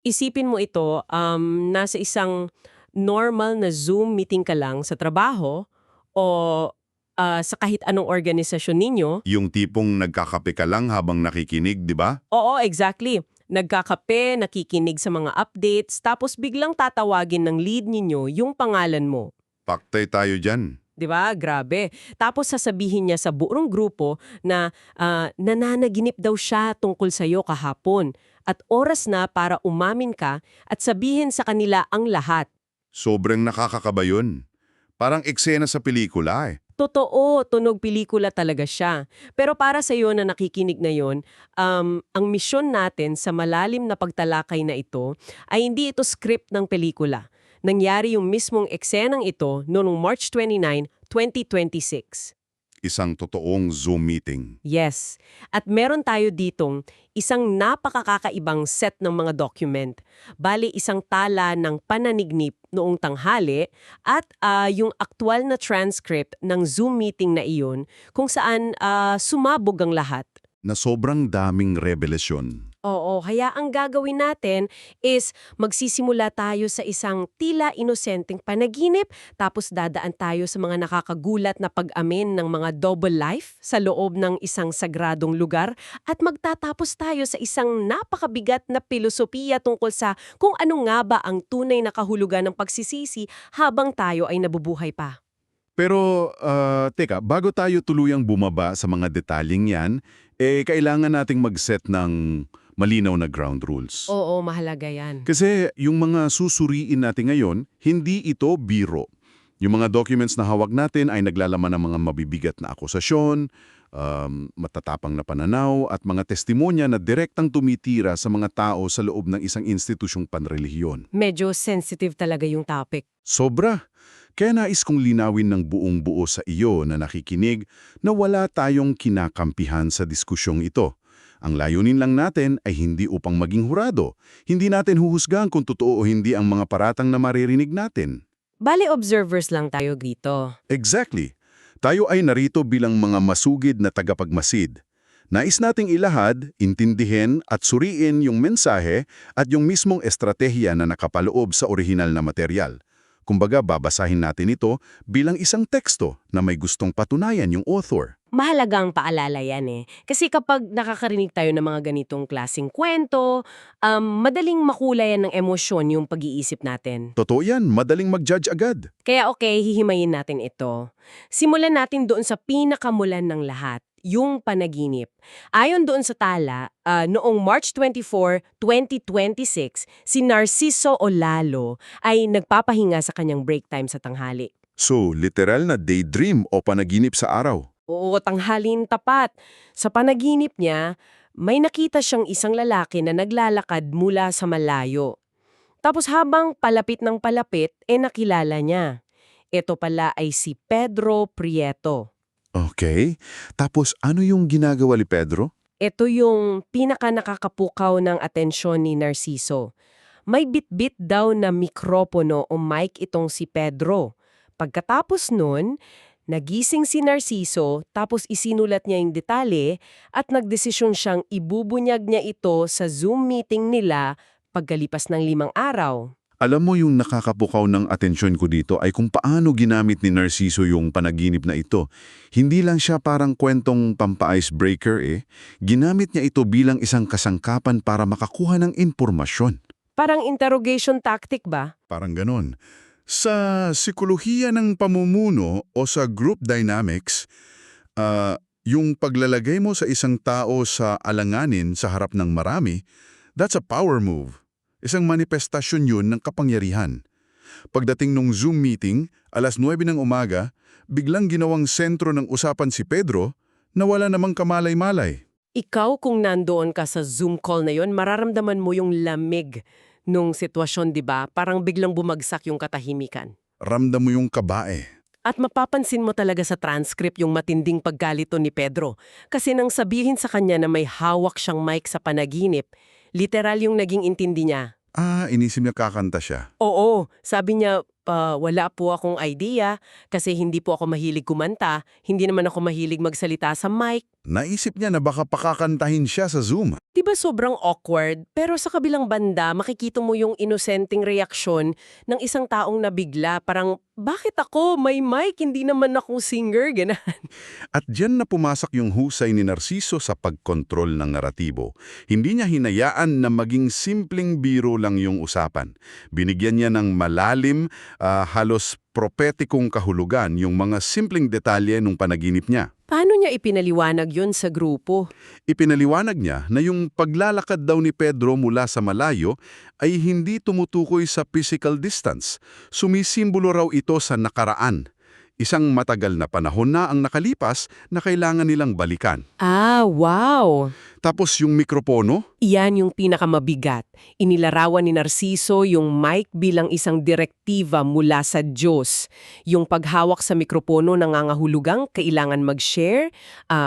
Isipin mo ito, nasa isang normal na Zoom meeting ka lang sa trabaho o sa kahit anong organisasyon ninyo. Yung tipong nagkakape ka lang habang nakikinig, di ba? Oo, exactly. Nagkakape, nakikinig sa mga updates, tapos biglang tatawagin ng lead ninyo yung pangalan mo. Paktay tayo dyan. 'Di ba? Grabe. Tapos sasabihin niya sa buong grupo na nananaginip daw siya tungkol sa iyo kahapon at oras na para umamin ka at sabihin sa kanila ang lahat. Sobrang nakakakaba yun. Parang eksena sa pelikula eh. Totoo, tunog pelikula talaga siya. Pero para sa iyo na nakikinig na yon, ang misyon natin sa malalim na pagtalakay na ito ay hindi ito script ng pelikula. Nangyari yung mismong eksenang ito noong March 29, 2026. Isang totoong Zoom meeting. Yes. At meron tayo ditong isang napakakakaibang set ng mga document. Bali, isang tala ng pananignip noong tanghali at yung aktual na transcript ng Zoom meeting na iyon kung saan sumabog ang lahat. Na sobrang daming revelasyon. Oo, kaya ang gagawin natin is magsisimula tayo sa isang tila inosenteng panaginip, tapos dadaan tayo sa mga nakakagulat na pag-amin ng mga double life sa loob ng isang sagradong lugar, at magtatapos tayo sa isang napakabigat na pilosopiya tungkol sa kung ano nga ba ang tunay na kahulugan ng pagsisisi habang tayo ay nabubuhay pa. Pero, teka, bago tayo tuluyang bumaba sa mga detalyeng yan, kailangan nating mag-set ng malinaw na ground rules. Oo, mahalaga yan. Kasi yung mga susuriin natin ngayon, hindi ito biro. Yung mga documents na hawak natin ay naglalaman ng mga mabibigat na akusasyon, matatapang na pananaw, at mga testimonya na direktang tumitira sa mga tao sa loob ng isang institusyong panrelihiyon. Medyo sensitive talaga yung topic. Sobra! Kaya nais kong linawin ng buong buo sa iyo na nakikinig na wala tayong kinakampihan sa diskusyong ito. Ang layunin lang natin ay hindi upang maging hurado. Hindi natin huhusgahan kung totoo o hindi ang mga paratang na maririnig natin. Bali, observers lang tayo dito. Exactly. Tayo ay narito bilang mga masugid na tagapagmasid. Nais nating ilahad, intindihin at suriin yung mensahe at yung mismong estratehiya na nakapaloob sa orihinal na material. Kumbaga, babasahin natin ito bilang isang teksto na may gustong patunayan yung author. Mahalagang paalala yan eh. Kasi kapag nakakarinig tayo ng mga ganitong klaseng kwento, madaling makulayan ng emosyon yung pag-iisip natin. Totoo yan, madaling mag-judge agad. Kaya okay, hihimayin natin ito. Simulan natin doon sa pinakamulan ng lahat, yung panaginip. Ayon doon sa tala, noong March 24, 2026, si Narciso Olalo ay nagpapahinga sa kanyang break time sa tanghali. So, literal na daydream o panaginip sa araw. Oo, tanghalin tapat. Sa panaginip niya, may nakita siyang isang lalaki na naglalakad mula sa malayo. Tapos habang palapit ng palapit, nakilala niya. Ito pala ay si Pedro Prieto. Okay. Tapos ano yung ginagawa ni Pedro? Ito yung pinaka nakakapukaw ng atensyon ni Narciso. May bitbit daw na mikropono o mic itong si Pedro. Pagkatapos nun, nagising si Narciso tapos isinulat niya yung detalye at nagdesisyon siyang ibubunyag niya ito sa Zoom meeting nila pagkalipas ng 5 araw. Alam mo yung nakakapukaw ng atensyon ko dito ay kung paano ginamit ni Narciso yung panaginip na ito. Hindi lang siya parang kwentong pampa-icebreaker Ginamit niya ito bilang isang kasangkapan para makakuha ng impormasyon. Parang interrogation tactic ba? Parang ganon. Sa sikolohiya ng pamumuno o sa group dynamics, yung paglalagay mo sa isang tao sa alanganin sa harap ng marami, that's a power move. Isang manifestasyon yun ng kapangyarihan. Pagdating nung Zoom meeting, 9:00 ng umaga, biglang ginawang sentro ng usapan si Pedro na wala namang kamalay-malay. Ikaw kung nandoon ka sa Zoom call na yon, mararamdaman mo yung lamig nung sitwasyon, di ba? Parang biglang bumagsak yung katahimikan. Ramdam mo yung kaba. At mapapansin mo talaga sa transcript yung matinding paggalito ni Pedro. Kasi nang sabihin sa kanya na may hawak siyang mic sa panaginip, literal yung naging intindi niya. Inisip niya kakanta siya. Oo, sabi niya, Wala po akong idea kasi hindi po ako mahilig kumanta, hindi naman ako mahilig magsalita sa mic. Naisip niya na baka pakakantahin siya sa Zoom. 'Di ba sobrang awkward? Pero sa kabilang banda, makikita mo yung inosenteng reaksyon ng isang taong nabigla. Parang, bakit ako? May mic, hindi naman ako singer, gano'n. At diyan na pumasok yung husay ni Narciso sa pagkontrol ng naratibo. Hindi niya hinayaan na maging simpleng biro lang yung usapan. Binigyan niya ng malalim, halos propetikong kahulugan yung mga simpleng detalye ng panaginip niya. Paano niya ipinaliwanag yun sa grupo? Ipinaliwanag niya na yung paglalakad daw ni Pedro mula sa malayo ay hindi tumutukoy sa physical distance. Sumisimbolo raw ito sa nakaraan. Isang matagal na panahon na ang nakalipas na kailangan nilang balikan. Ah, wow! Tapos yung mikropono, Iyan yung pinakamabigat. Inilarawan ni Narciso yung mic bilang isang direktiba mula sa Diyos. Yung paghawak sa mikropono nangangahulugang kailangan mag-share,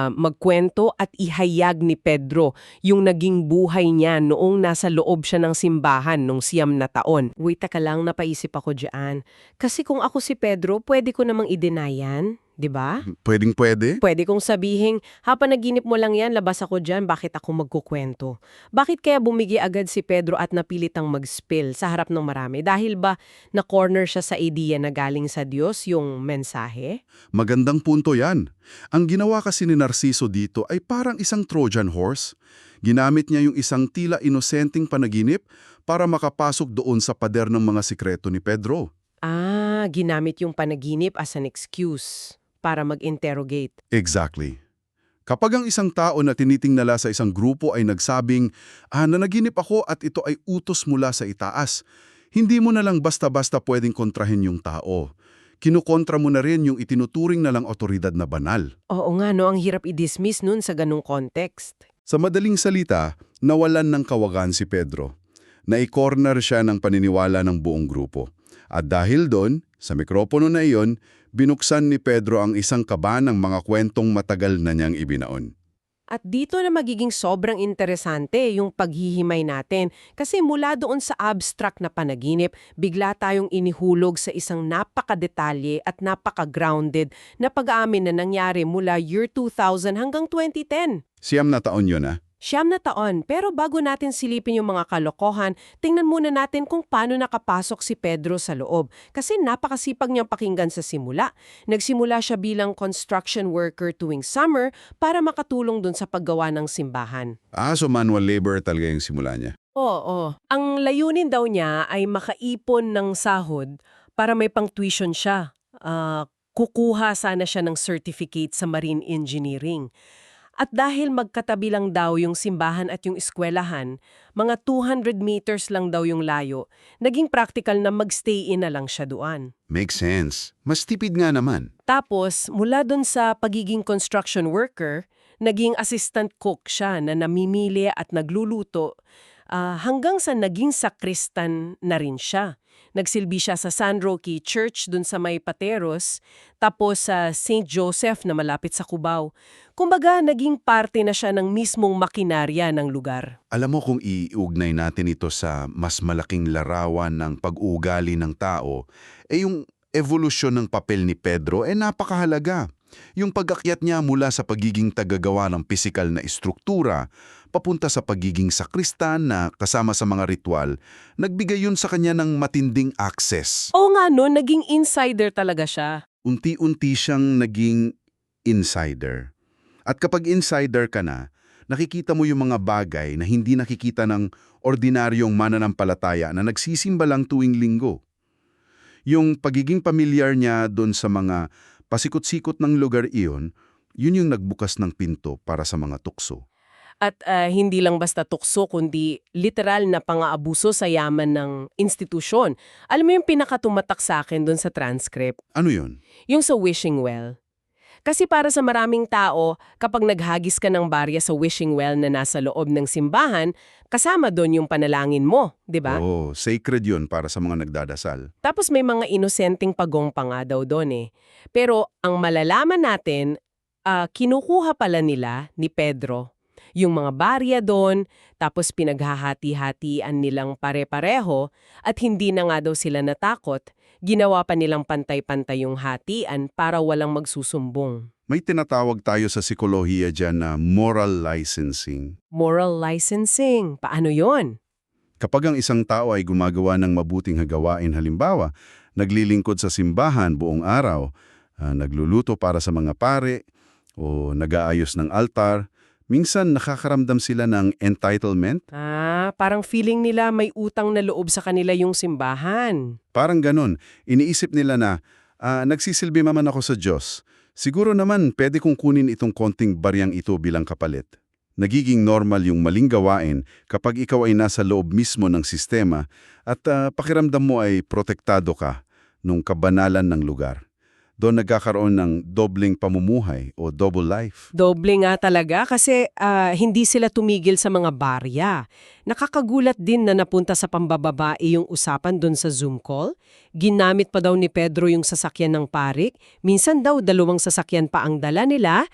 magkwento at ihayag ni Pedro yung naging buhay niya noong nasa loob siya ng simbahan nung 9 na taon. Wait, taka lang, napaisip ako dyan. Kasi kung ako si Pedro, pwede ko namang i-deny yan, di ba? pwedeng-pwede. Pwede kong sabihin, panaginip mo lang yan, labas ako dyan, bakit ako magkukwento? Bakit kaya bumigi agad si Pedro at napilitang mag-spill sa harap ng marami? Dahil ba na-corner siya sa idea na galing sa Diyos yung mensahe? Magandang punto yan. Ang ginawa kasi ni Narciso dito ay parang isang Trojan horse. Ginamit niya yung isang tila inosenteng panaginip para makapasok doon sa pader ng mga sikreto ni Pedro. Ginamit yung panaginip as an excuse para mag-interrogate. Exactly. Kapag ang isang tao na tinitingnala sa isang grupo ay nagsabing, nanaginip ako at ito ay utos mula sa itaas, hindi mo na lang basta-basta pwedeng kontrahin yung tao. Kinukontra mo na rin yung itinuturing na lang otoridad na banal. Oo nga, no, ang hirap i-dismiss nun sa ganung context. Sa madaling salita, nawalan ng kawagan si Pedro. Nai-corner siya ng paniniwala ng buong grupo. At dahil doon, sa mikropono na iyon, binuksan ni Pedro ang isang kaba ng mga kwentong matagal na niyang ibinaon. At dito na magiging sobrang interesante yung paghihimay natin kasi mula doon sa abstract na panaginip, bigla tayong inihulog sa isang napakadetalye at napaka-grounded na pag-aamin na nangyari mula year 2000 hanggang 2010. 9 na taon yun 9 na taon, pero bago natin silipin yung mga kalokohan, tingnan muna natin kung paano nakapasok si Pedro sa loob. Kasi napakasipag niyang pakinggan sa simula. Nagsimula siya bilang construction worker tuwing summer para makatulong dun sa paggawa ng simbahan. So manual labor talaga yung simula niya. Oo. Ang layunin daw niya ay makaipon ng sahod para may pang-tuition siya. Kukuha sana siya ng certificate sa marine engineering. At dahil magkatabi lang daw yung simbahan at yung eskwelahan, mga 200 meters lang daw yung layo, naging practical na magstay-in na lang siya doon. Makes sense. Mas tipid nga naman. Tapos, mula dun sa pagiging construction worker, naging assistant cook siya na namimili at nagluluto, hanggang sa naging sakristan na rin siya. Nagsilbi siya sa San Roque Church dun sa may Pateros, tapos sa St. Joseph na malapit sa Cubao. Kumbaga, naging parte na siya ng mismong makinarya ng lugar. Alam mo kung iugnay natin ito sa mas malaking larawan ng pag-uugali ng tao, yung evolusyon ng papel ni Pedro napakahalaga. Yung pag-akyat niya mula sa pagiging tagagawa ng pisikal na istruktura, papunta sa pagiging sakristan na kasama sa mga ritual, nagbigay yun sa kanya ng matinding access. Oo nga no, naging insider talaga siya. Unti-unti siyang naging insider. At kapag insider ka na, nakikita mo yung mga bagay na hindi nakikita ng ordinaryong mananampalataya na nagsisimba lang tuwing linggo. Yung pagiging pamilyar niya doon sa mga pasikot-sikot ng lugar iyon, yun yung nagbukas ng pinto para sa mga tukso. At hindi lang basta tukso, kundi literal na pang-aabuso sa yaman ng institusyon. Alam mo yung pinakatumatak sa akin doon sa transcript? Ano yun? Yung sa wishing well. Kasi para sa maraming tao, kapag naghagis ka ng barya sa wishing well na nasa loob ng simbahan, kasama doon yung panalangin mo, di ba? Sacred yun para sa mga nagdadasal. Tapos may mga inosenteng pagong pa nga daw doon eh. Pero ang malalaman natin, kinukuha pala nila ni Pedro yung mga barya doon, tapos pinaghahati-hatian nilang pare-pareho at hindi na nga daw sila natakot, ginawa pa nilang pantay-pantay yung hatian para walang magsusumbong. May tinatawag tayo sa psikolohiya dyan na moral licensing. Moral licensing, paano yon? Kapag ang isang tao ay gumagawa ng mabuting gawain, halimbawa, naglilingkod sa simbahan buong araw, nagluluto para sa mga pare, o nag-aayos ng altar, minsan nakakaramdam sila ng entitlement. Parang feeling nila may utang na loob sa kanila yung simbahan. Parang ganon, iniisip nila na, nagsisilbi naman ako sa Diyos. Siguro naman pwede kong kunin itong konting baryang ito bilang kapalit. Nagiging normal yung maling gawain kapag ikaw ay nasa loob mismo ng sistema at pakiramdam mo ay protektado ka nung kabanalan ng lugar. Doon nagkakaroon ng dobling pamumuhay o double life. Doble nga talaga kasi hindi sila tumigil sa mga barya. Nakakagulat din na napunta sa pambababae yung usapan doon sa Zoom call. Ginamit pa daw ni Pedro yung sasakyan ng parik. Minsan daw 2 sasakyan pa ang dala nila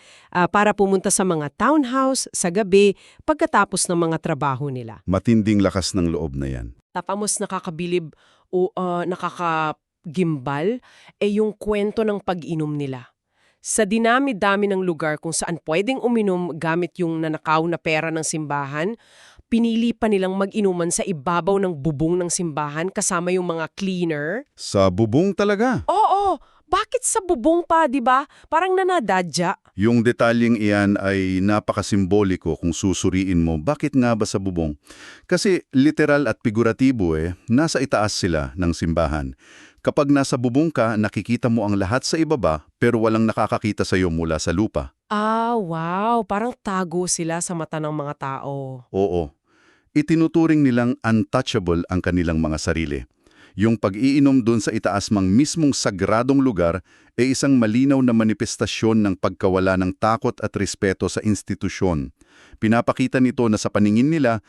para pumunta sa mga townhouse sa gabi pagkatapos ng mga trabaho nila. Matinding lakas ng loob na yan. Tapos nakakabilib o nakakagimbal yung kwento ng pag-inom nila. Sa dinami-dami ng lugar kung saan pwedeng uminom gamit yung nanakaw na pera ng simbahan, pinili pa nilang mag-inuman sa ibabaw ng bubong ng simbahan kasama yung mga cleaner. Sa bubong talaga. Oo, bakit sa bubong pa, di ba? Parang nanadadya. Yung detalyeng iyan ay napakasimboliko kung susuriin mo. Bakit nga ba sa bubong? Kasi literal at figuratibo nasa itaas sila ng simbahan. Kapag nasa bubong ka, nakikita mo ang lahat sa ibaba pero walang nakakakita sa iyo mula sa lupa. Wow. Parang tago sila sa mata ng mga tao. Oo. Itinuturing nilang untouchable ang kanilang mga sarili. Yung pag-iinom dun sa itaas mang mismong sagradong lugar ay isang malinaw na manifestasyon ng pagkawala ng takot at respeto sa institusyon. Pinapakita nito na sa paningin nila,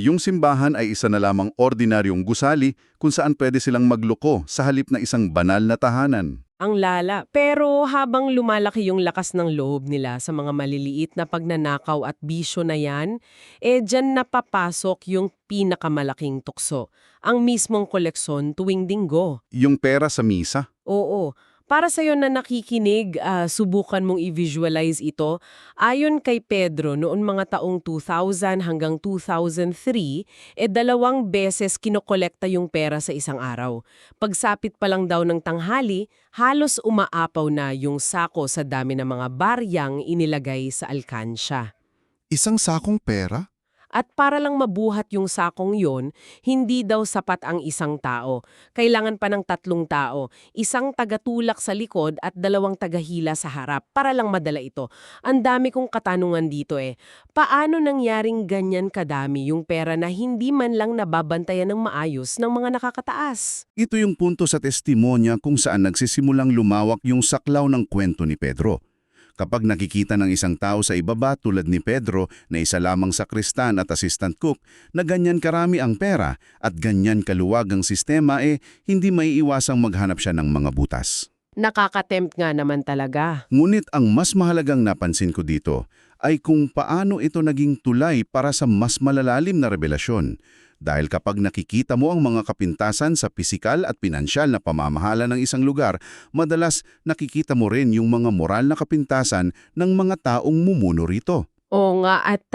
yung simbahan ay isa na lamang ordinaryong gusali kung saan pwede silang magloko sa halip na isang banal na tahanan. Ang lala. Pero habang lumalaki yung lakas ng loob nila sa mga maliliit na pagnanakaw at bisyo na yan, dyan napapasok yung pinakamalaking tukso, ang mismong koleksyon tuwing linggo. Yung pera sa misa? Oo. Para sa'yo na nakikinig, subukan mong i-visualize ito. Ayon kay Pedro, noon mga taong 2000 hanggang 2003, 2 beses kinokolekta yung pera sa isang araw. Pagsapit pa lang daw ng tanghali, halos umaapaw na yung sako sa dami ng mga baryang inilagay sa alkansya. Isang sakong pera? At para lang mabuhat yung sakong yon, hindi daw sapat ang isang tao. Kailangan pa ng 3 tao, isang tagatulak sa likod at 2 tagahila sa harap para lang madala ito. Ang dami kong katanungan dito Paano nangyaring ganyan kadami yung pera na hindi man lang nababantayan ng maayos ng mga nakakataas? Ito yung punto sa testimonya kung saan nagsisimulang lumawak yung saklaw ng kwento ni Pedro. Kapag nakikita ng isang tao sa ibaba tulad ni Pedro na isa lamang sakristan at assistant cook na ganyan karami ang pera at ganyan kaluwag ang sistema hindi maiiwasang maghanap siya ng mga butas. Nakakatempt nga naman talaga. Ngunit ang mas mahalagang napansin ko dito ay kung paano ito naging tulay para sa mas malalalim na revelasyon. Dahil kapag nakikita mo ang mga kapintasan sa pisikal at pinansyal na pamamahala ng isang lugar, madalas nakikita mo rin yung mga moral na kapintasan ng mga taong mumuno rito. Oo nga at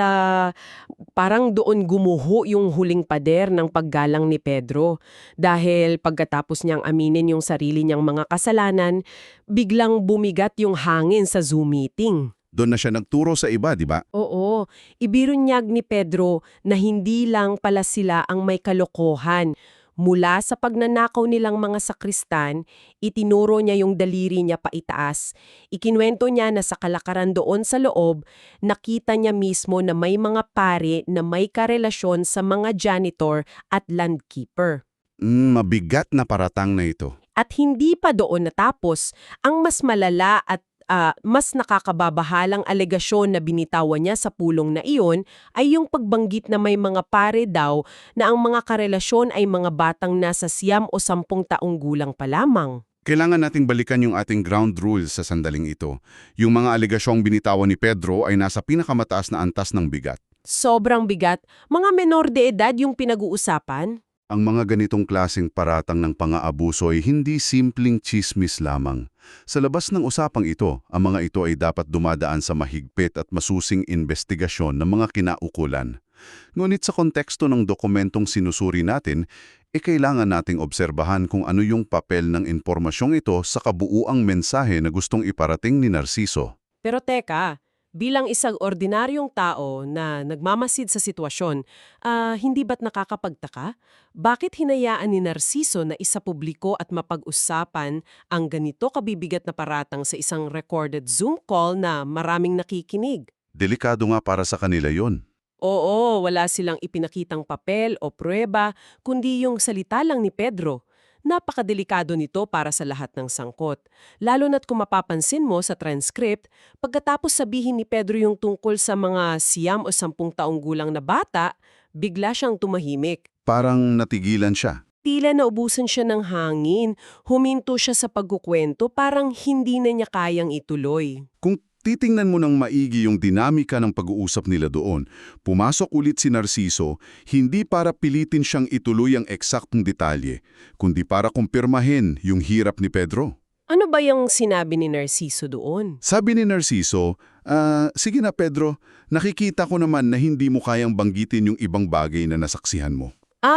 parang doon gumuho yung huling pader ng paggalang ni Pedro. Dahil pagkatapos niyang aminin yung sarili niyang mga kasalanan, biglang bumigat yung hangin sa Zoom meeting. Doon na siya nagturo sa iba, di ba? Oo, ibirunyag ni Pedro na hindi lang pala sila ang may kalokohan. Mula sa pagnanakaw nilang mga sakristan, itinuro niya yung daliri niya paitaas. Ikinwento niya na sa kalakaran doon sa loob, nakita niya mismo na may mga pare na may karelasyon sa mga janitor at landkeeper. Mabigat na paratang na ito. At hindi pa doon natapos, ang mas malala at mas nakakababahalang alegasyon na binitawan niya sa pulong na iyon ay yung pagbanggit na may mga pare daw na ang mga karelasyon ay mga batang nasa 9 o 10 taong gulang pa lamang. Kailangan nating balikan yung ating ground rules sa sandaling ito. Yung mga alegasyong binitawan ni Pedro ay nasa pinakamataas na antas ng bigat. Sobrang bigat. Mga menor de edad yung pinag-uusapan. Ang mga ganitong klaseng paratang ng pang-aabuso ay hindi simpleng chismis lamang. Sa labas ng usapang ito, ang mga ito ay dapat dumadaan sa mahigpit at masusing investigasyon ng mga kinaukulan. Ngunit sa konteksto ng dokumentong sinusuri natin, kailangan nating obserbahan kung ano yung papel ng impormasyong ito sa kabuuang mensahe na gustong iparating ni Narciso. Pero teka, bilang isang ordinaryong tao na nagmamasid sa sitwasyon, hindi ba't nakakapagtaka? Bakit hinayaan ni Narciso na isapubliko at mapag-usapan ang ganito kabibigat na paratang sa isang recorded Zoom call na maraming nakikinig? Delikado nga para sa kanila yon. Oo, wala silang ipinakitang papel o pruweba, kundi yung salita lang ni Pedro. Napakadelikado nito para sa lahat ng sangkot. Lalo na't kung mapapansin mo sa transcript, pagkatapos sabihin ni Pedro yung tungkol sa mga 9 o 10 taong gulang na bata, bigla siyang tumahimik. Parang natigilan siya. Tila naubusan siya ng hangin, huminto siya sa pagkukwento, parang hindi na niya kayang ituloy. Kung titingnan mo ng maigi yung dinamika ng pag-uusap nila doon, pumasok ulit si Narciso hindi para pilitin siyang ituloy ang eksaktong detalye, kundi para kumpirmahin yung hirap ni Pedro. Ano ba yung sinabi ni Narciso doon? Sabi ni Narciso, sige na Pedro, nakikita ko naman na hindi mo kayang banggitin yung ibang bagay na nasaksihan mo.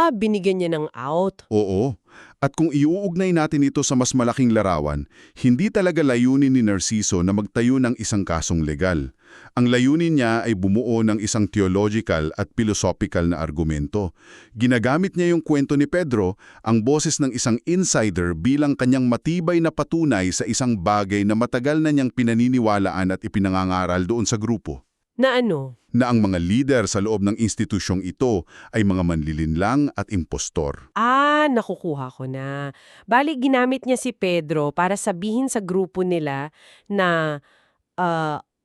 Binigyan niya ng out. Oo. At kung iuugnay natin ito sa mas malaking larawan, hindi talaga layunin ni Narciso na magtayo ng isang kasong legal. Ang layunin niya ay bumuo ng isang theological at philosophical na argumento. Ginagamit niya yung kwento ni Pedro, ang boses ng isang insider bilang kanyang matibay na patunay sa isang bagay na matagal na niyang pinaniniwalaan at ipinangangaral doon sa grupo. Na ano? Na ang mga lider sa loob ng institusyong ito ay mga manlilinlang at impostor. Nakukuha ko na. Bali, ginamit niya si Pedro para sabihin sa grupo nila na,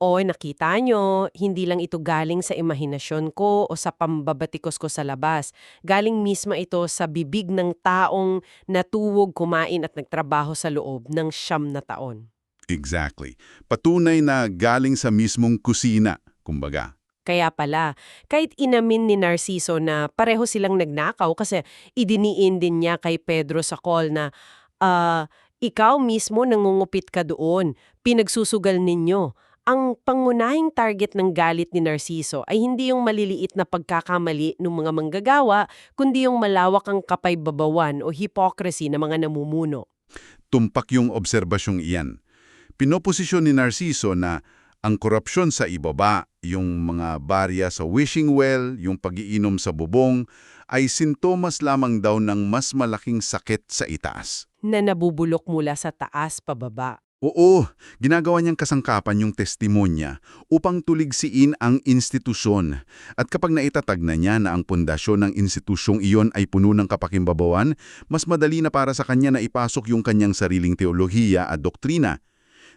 nakita nyo, hindi lang ito galing sa imahinasyon ko o sa pambabatikos ko sa labas. Galing mismo ito sa bibig ng taong natuwog, kumain at nagtrabaho sa loob ng 9 na taon. Exactly. Patunay na galing sa mismong kusina, kumbaga. Kaya pala, kahit inamin ni Narciso na pareho silang nagnakaw kasi idiniin din niya kay Pedro sa call na, ikaw mismo nangungupit ka doon, pinagsusugal ninyo. Ang pangunahing target ng galit ni Narciso ay hindi yung maliliit na pagkakamali ng mga manggagawa, kundi yung malawak ang kapaybabawan o hypocrisy ng mga namumuno. Tumpak yung obserbasyong iyan. Pinoposisyon ni Narciso na ang korupsyon sa ibaba, yung mga barya sa wishing well, yung pag-iinom sa bubong, ay sintomas lamang daw ng mas malaking sakit sa itaas. Na nabubulok mula sa taas pababa. Oo, ginagawa niyang kasangkapan yung testimonya upang tuligsiin ang institusyon. At kapag naitatag na niya na ang pundasyon ng institusyong iyon ay puno ng kapakimbabawan, mas madali na para sa kanya na ipasok yung kanyang sariling teolohiya at doktrina.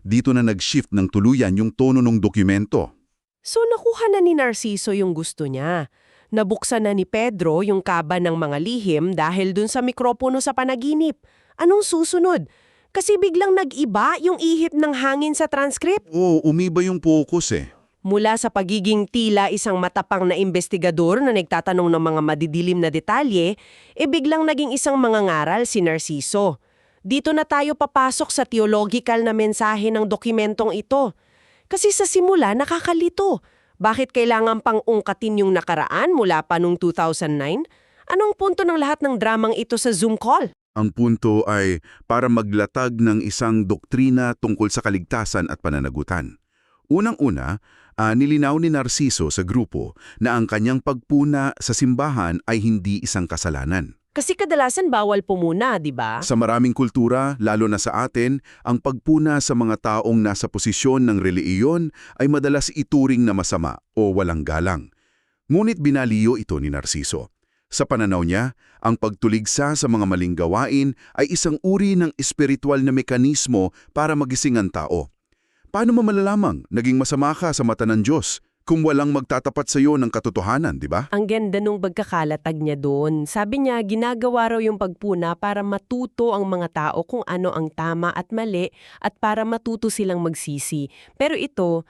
Dito na nag-shift ng tuluyan yung tono ng dokumento. So nakuha na ni Narciso yung gusto niya. Nabuksan na ni Pedro yung kaba ng mga lihim dahil dun sa mikropono sa panaginip. Anong susunod? Kasi biglang nag-iba yung ihip ng hangin sa transcript. Oo, umiba yung focus eh. Mula sa pagiging tila isang matapang na investigador na nagtatanong ng mga madidilim na detalye, biglang naging isang mangangaral si Narciso. Dito na tayo papasok sa theological na mensahe ng dokumentong ito. Kasi sa simula, nakakalito. Bakit kailangan pang ungkatin yung nakaraan mula pa noong 2009? Anong punto ng lahat ng dramang ito sa Zoom call? Ang punto ay para maglatag ng isang doktrina tungkol sa kaligtasan at pananagutan. Unang-una, nilinaw ni Narciso sa grupo na ang kanyang pagpuna sa simbahan ay hindi isang kasalanan. Kasi kadalasan bawal pumuna, di ba? Sa maraming kultura, lalo na sa atin, ang pagpuna sa mga taong nasa posisyon ng relihiyon ay madalas ituring na masama o walang galang. Ngunit binaliyo ito ni Narciso. Sa pananaw niya, ang pagtuligsa sa mga maling gawain ay isang uri ng espiritual na mekanismo para magising ang tao. Paano mo malalamang naging masama ka sa mata ng Diyos? kung walang magtatapat sa iyo ng katotohanan, di ba? Ang ganda nung pagkakalatag niya doon. Sabi niya, ginagawa raw yung pagpuna para matuto ang mga tao kung ano ang tama at mali at para matuto silang magsisi. Pero ito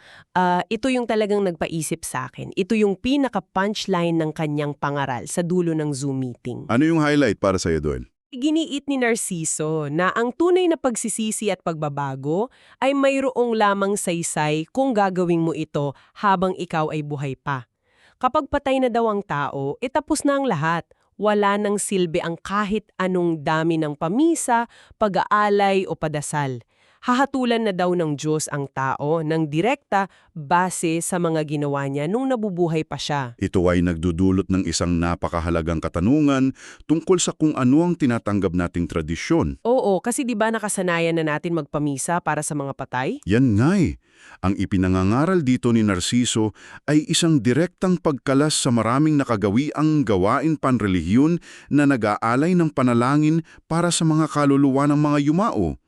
yung talagang nagpaisip sa akin. Ito yung pinaka-punchline ng kanyang pangaral sa dulo ng Zoom meeting. Ano yung highlight para sa iyo doon? Giniit ni Narciso na ang tunay na pagsisisi at pagbabago ay mayroong lamang saysay kung gagawin mo ito habang ikaw ay buhay pa. Kapag patay na daw ang tao, tapos na ang lahat. Wala nang silbi ang kahit anong dami ng pamisa, pag-aalay o padasal. Hahatulan na daw ng Diyos ang tao ng direkta base sa mga ginawa niya nung nabubuhay pa siya. Ito ay nagdudulot ng isang napakahalagang katanungan tungkol sa kung ano ang tinatanggap nating tradisyon. Oo, kasi di ba nakasanayan na natin magpamisa para sa mga patay? Yan nga eh. Ang ipinangangaral dito ni Narciso ay isang direktang pagkalas sa maraming nakagawiang gawain panrelihiyon na nag-aalay ng panalangin para sa mga kaluluwa ng mga yumao.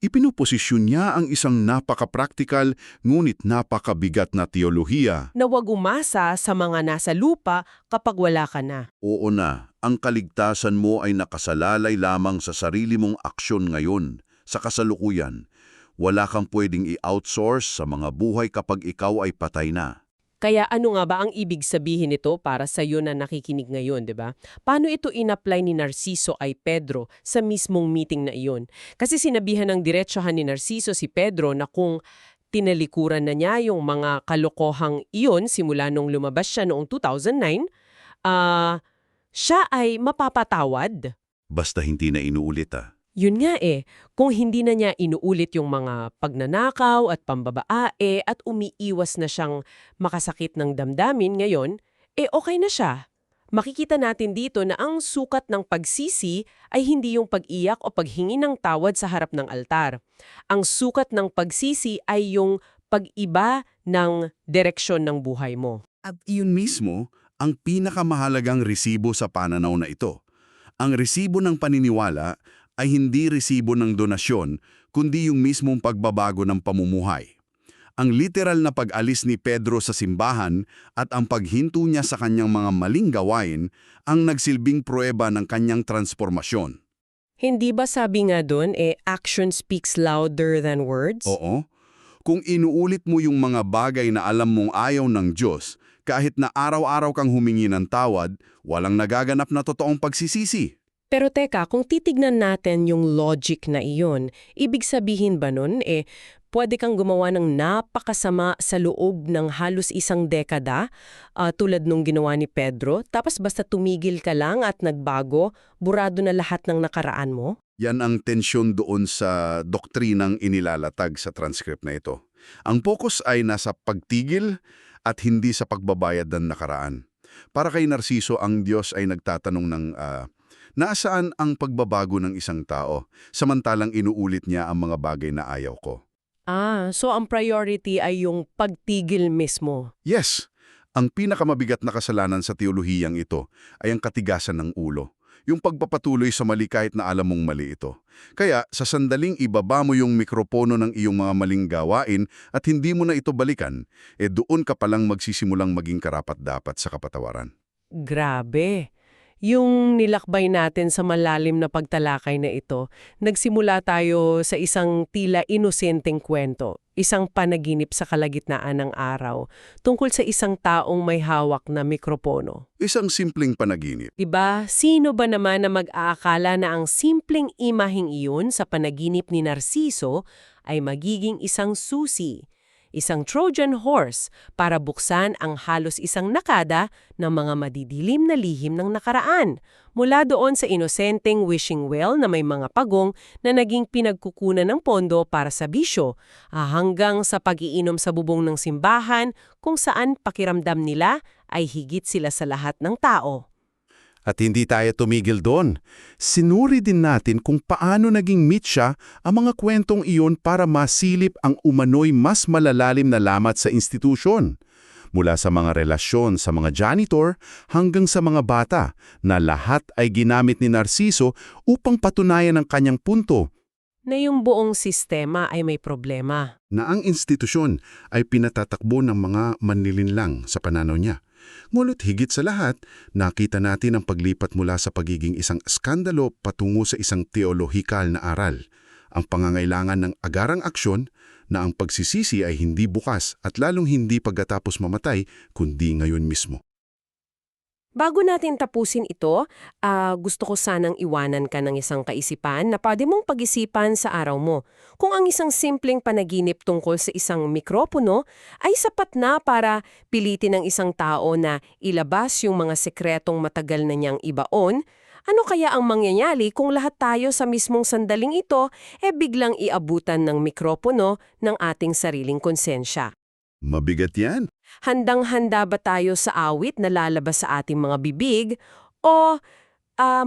Ipinuposisyon niya ang isang napaka-praktikal ngunit napakabigat na teolohiya. Na wag umasa sa mga nasa lupa kapag wala ka na. Oo na, ang kaligtasan mo ay nakasalalay lamang sa sarili mong aksyon ngayon, sa kasalukuyan. Wala kang pwedeng i-outsource sa mga buhay kapag ikaw ay patay na. Kaya ano nga ba ang ibig sabihin nito para sa iyo na nakikinig ngayon, 'di ba? Paano ito in-apply ni Narciso ay Pedro sa mismong meeting na iyon? Kasi sinabihan ng diretsahan ni Narciso si Pedro na kung tinalikuran na niya yung mga kalokohang iyon simula nung lumabas siya noong 2009, siya ay mapapatawad. Basta hindi na inuulit Yun nga kung hindi na niya inuulit yung mga pagnanakaw at pambabaae at umiiwas na siyang makasakit ng damdamin ngayon, okay na siya. Makikita natin dito na ang sukat ng pagsisi ay hindi yung pag-iyak o paghingi ng tawad sa harap ng altar. Ang sukat ng pagsisi ay yung pag-iba ng direksyon ng buhay mo. At iyon mismo ang pinakamahalagang resibo sa pananaw na ito. Ang resibo ng paniniwala ay hindi resibo ng donasyon, kundi yung mismong pagbabago ng pamumuhay. Ang literal na pag-alis ni Pedro sa simbahan at ang paghinto niya sa kanyang mga maling gawain ang nagsilbing pruweba ng kanyang transformasyon. Hindi ba sabi nga doon, action speaks louder than words? Oo. Kung inuulit mo yung mga bagay na alam mong ayaw ng Diyos, kahit na araw-araw kang humingi ng tawad, walang nagaganap na totoong pagsisisi. Pero teka, kung titignan natin yung logic na iyon, ibig sabihin ba nun, pwede kang gumawa ng napakasama sa loob ng halos isang dekada, tulad nung ginawa ni Pedro, tapos basta tumigil ka lang at nagbago, burado na lahat ng nakaraan mo? Yan ang tensyon doon sa doktrinang inilalatag sa transcript na ito. Ang focus ay nasa pagtigil at hindi sa pagbabayad ng nakaraan. Para kay Narciso, ang Diyos ay nagtatanong ng nasaan ang pagbabago ng isang tao, samantalang inuulit niya ang mga bagay na ayaw ko. So ang priority ay yung pagtigil mismo. Yes, ang pinakamabigat na kasalanan sa teolohiyang ito ay ang katigasan ng ulo. Yung pagpapatuloy sa mali kahit na alam mong mali ito. Kaya sa sandaling ibaba mo yung mikropono ng iyong mga maling gawain at hindi mo na ito balikan, doon ka palang magsisimulang maging karapat-dapat sa kapatawaran. Grabe! Yung nilakbay natin sa malalim na pagtalakay na ito, nagsimula tayo sa isang tila inosenteng kwento, isang panaginip sa kalagitnaan ng araw, tungkol sa isang taong may hawak na mikropono. Isang simpleng panaginip. Diba, sino ba naman na mag-aakala na ang simpleng imaheng iyon sa panaginip ni Narciso ay magiging isang susi? Isang Trojan horse para buksan ang halos isang nakada ng mga madidilim na lihim ng nakaraan. Mula doon sa inosenteng wishing well na may mga pagong na naging pinagkukunan ng pondo para sa bisyo, hanggang sa pag-iinom sa bubong ng simbahan kung saan pakiramdam nila ay higit sila sa lahat ng tao. At hindi tayo tumigil doon. Sinuri din natin kung paano naging mitya ang mga kwentong iyon para masilip ang umano'y mas malalalim na lamat sa institusyon. Mula sa mga relasyon sa mga janitor hanggang sa mga bata na lahat ay ginamit ni Narciso upang patunayan ang kanyang punto. Na yung buong sistema ay may problema. Na ang institusyon ay pinatatakbo ng mga manlilinlang sa pananaw niya. Ngunit higit sa lahat, nakita natin ang paglipat mula sa pagiging isang skandalo patungo sa isang teolohikal na aral. Ang pangangailangan ng agarang aksyon na ang pagsisisi ay hindi bukas at lalong hindi pagkatapos mamatay, kundi ngayon mismo. Bago natin tapusin ito, gusto ko sanang iwanan ka ng isang kaisipan na pwede mong pag-isipan sa araw mo. Kung ang isang simpleng panaginip tungkol sa isang mikropono ay sapat na para pilitin ng isang tao na ilabas yung mga sekretong matagal na niyang ibaon, ano kaya ang mangyayari kung lahat tayo sa mismong sandaling ito biglang iabutan ng mikropono ng ating sariling konsensya? Mabigat yan. Handang-handa ba tayo sa awit na lalabas sa ating mga bibig o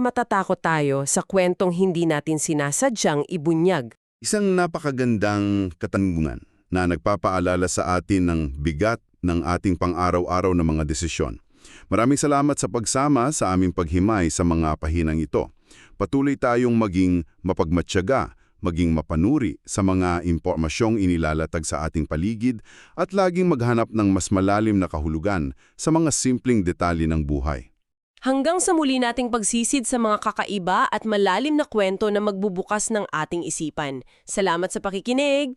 matatakot tayo sa kwentong hindi natin sinasadyang ibunyag? Isang napakagandang katanungan na nagpapaalala sa atin ng bigat ng ating pang-araw-araw na mga desisyon. Maraming salamat sa pagsama sa aming paghimay sa mga pahinang ito. Patuloy tayong maging mapagmatyaga, maging mapanuri sa mga impormasyong inilalatag sa ating paligid at laging maghanap ng mas malalim na kahulugan sa mga simpleng detalye ng buhay. Hanggang sa muli nating pagsisid sa mga kakaiba at malalim na kwento na magbubukas ng ating isipan. Salamat sa pakikinig!